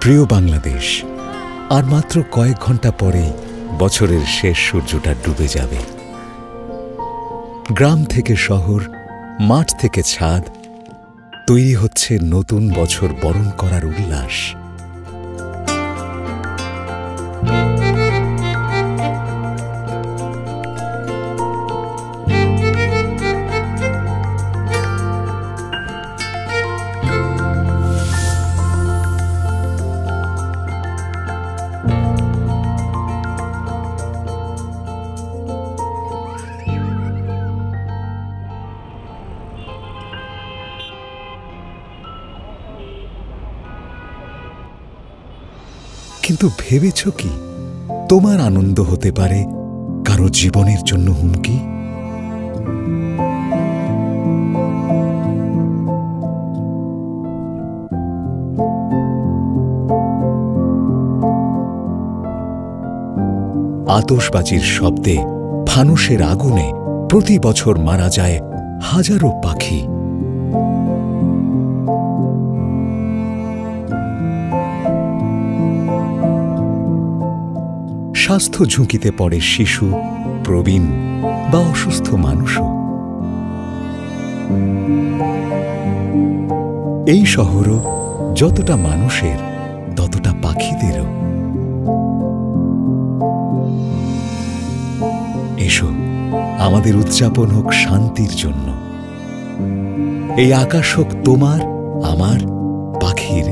প্রিয় বাংলাদেশ, আর মাত্র কয়েক ঘন্টা পরেই বছরের শেষ সূর্যটা ডুবে যাবে। গ্রাম থেকে শহর, মাঠ থেকে ছাদ, তৈরি হচ্ছে নতুন বছর বরণ করার উল্লাস। কিন্তু ভেবেছ কি তোমার আনন্দ হতে পারে কারো জীবনের জন্য হুমকি? আতশবাজির শব্দে, ফানুসের আগুনে প্রতি বছর মারা যায় হাজারো পাখি। স্বাস্থ্য ঝুঁকিতে পড়ে শিশু, প্রবীণ বা অসুস্থ মানুষও। এই শহরও যতটা মানুষের ততটা পাখিদেরও। এসো, আমাদের উদযাপন হোক শান্তির জন্য। এই আকাশ হোক তোমার, আমার, পাখির